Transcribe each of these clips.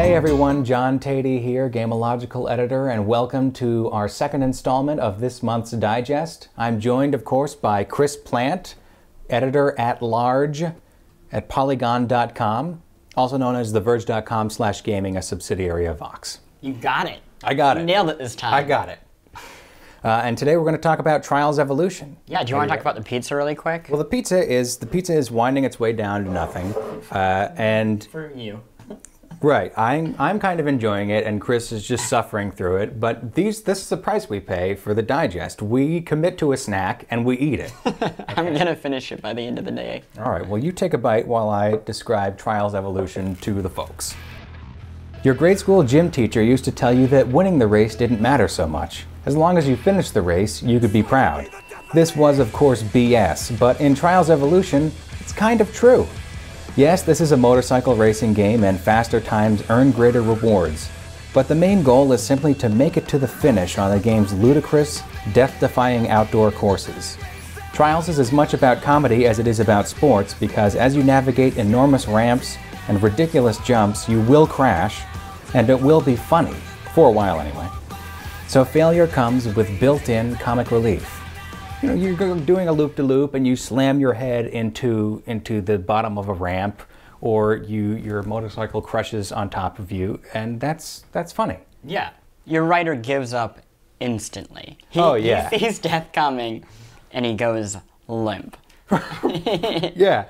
Hey everyone, John Teti here, gameological editor, and welcome to our second installment of this month's digest. I'm joined, of course, by Chris Plante, editor-at-large at Polygon.com, also known as TheVerge.com/gaming, a subsidiary of Vox. You got it. I got it. You nailed it this time. I got it. And today we're going to talk about Trials Evolution. Yeah, do you want to talk about the pizza really quick? Well, the pizza is winding its way down to nothing, and for you. Right, I'm kind of enjoying it, and Chris is just suffering through it. But this is the price we pay for the digest. We commit to a snack and we eat it. I'm gonna finish it by the end of the day. All right, well, you take a bite while I describe Trials Evolution to the folks. Your grade school gym teacher used to tell you that winning the race didn't matter so much. As long as you finished the race, you could be proud. This was, of course, BS, but in Trials Evolution, it's kind of true. Yes, this is a motorcycle racing game and faster times earn greater rewards, but the main goal is simply to make it to the finish on the game's ludicrous, death-defying outdoor courses. Trials is as much about comedy as it is about sports because as you navigate enormous ramps and ridiculous jumps, you will crash, and it will be funny, for a while anyway. So failure comes with built-in comic relief. You know, you're doing a loop-de-loop and you slam your head into the bottom of a ramp, or your motorcycle crushes on top of you, and that's funny. Yeah, your rider gives up instantly. He sees death coming, and he goes limp. Yeah,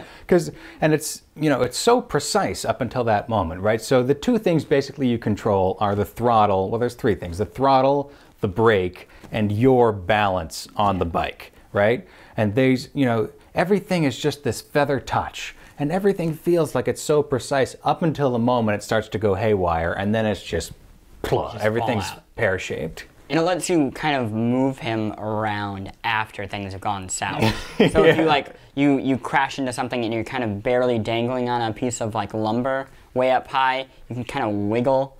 and it's so precise up until that moment, right? So the two things basically you control are the throttle. Well, there's three things: the throttle, the brake, and your balance on the bike, right? And everything is just this feather touch, and everything feels like it's so precise up until the moment it starts to go haywire, and then it's just everything's pear-shaped. And it lets you kind of move him around after things have gone south. So if you crash into something and you're kind of barely dangling on a piece of lumber way up high, you can kind of wiggle,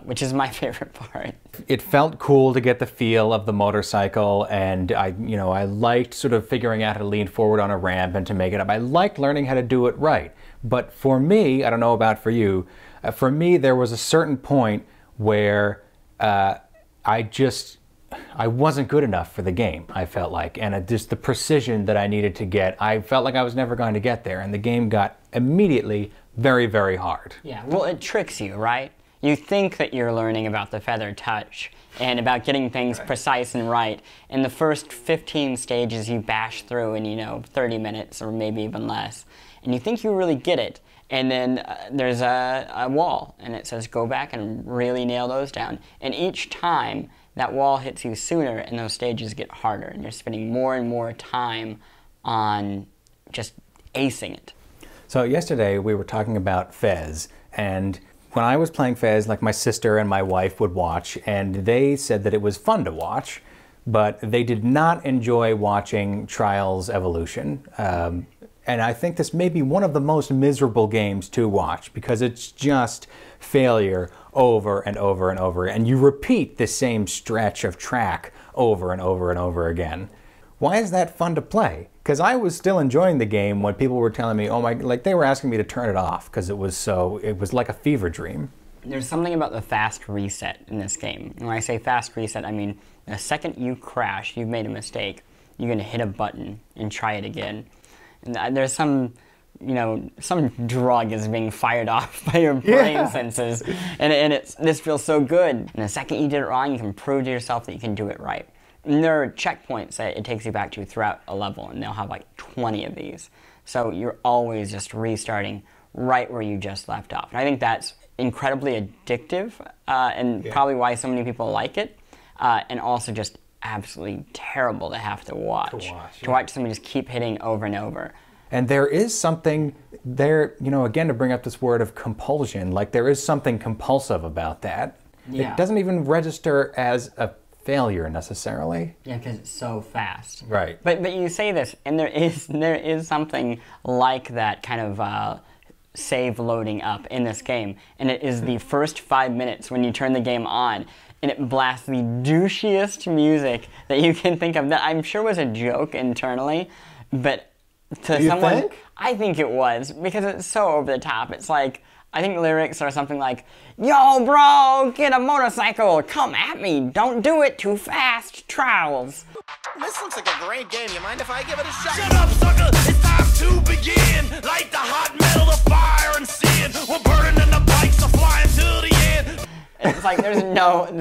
which is my favorite part. It felt cool to get the feel of the motorcycle, and I liked sort of figuring out how to lean forward on a ramp and to make it up. I liked learning how to do it right. But for me, I don't know about for you, for me there was a certain point where I wasn't good enough for the game, I felt like, and just the precision that I needed to get, I felt like I was never going to get there, and the game got immediately very, very hard. Yeah, well, it tricks you, right? You think that you're learning about the feather touch and about getting things precise and right. In the first 15 stages you bash through in, 30 minutes or maybe even less, and you think you really get it. And then there's a wall, and it says go back and really nail those down. And each time, that wall hits you sooner, and those stages get harder, and you're spending more and more time on just acing it. So yesterday we were talking about Fez, and when I was playing Fez, my sister and my wife would watch, and they said that it was fun to watch, but they did not enjoy watching Trials Evolution. And I think this may be one of the most miserable games to watch because it's just failure over and over and over. And you repeat the same stretch of track over and over and over again. Why is that fun to play? Because I was still enjoying the game when people were telling me, they were asking me to turn it off because it was like a fever dream. There's something about the fast reset in this game. When I say fast reset, I mean the second you crash, you've made a mistake, you're going to hit a button and try it again. And there's some drug is being fired off by your brain senses, and this feels so good. And the second you did it wrong, you can prove to yourself that you can do it right. And there are checkpoints that it takes you back to throughout a level, and they'll have 20 of these. So you're always just restarting right where you just left off. And I think that's incredibly addictive, and probably why so many people like it, and also just absolutely terrible to have to watch. To watch somebody just keep hitting over and over. And there is something there, again, to bring up this word of compulsion, there is something compulsive about that. Yeah. It doesn't even register as a failure necessarily. Yeah, because it's so fast. Right. But you say this, and there is something like that kind of save loading up in this game, and it is the first 5 minutes when you turn the game on, and it blasts the douchiest music that you can think of that I'm sure was a joke internally, but to someone, I think it was, because it's so over the top. It's like, I think lyrics are something like, "Yo, bro, get a motorcycle, come at me, don't do it too fast, trials." This looks like a great game. You mind if I give it a shot? Shut up, sucker! It's time to begin. Light the hot metal, the fire and sin. We're burning and the bikes are flying to the end. It's like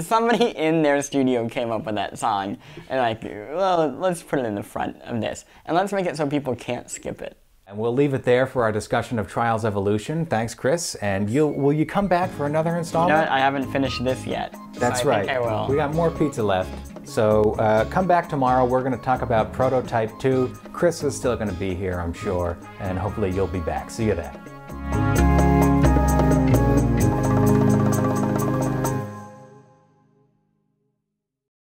somebody in their studio came up with that song and like, well, let's put it in the front of this and let's make it so people can't skip it. And we'll leave it there for our discussion of Trials Evolution. Thanks, Chris. And will you come back for another installment? You know what? I haven't finished this yet. That's so right. I think I will. We got more pizza left. So come back tomorrow. We're going to talk about Prototype 2. Chris is still going to be here, I'm sure. And hopefully you'll be back. See you then.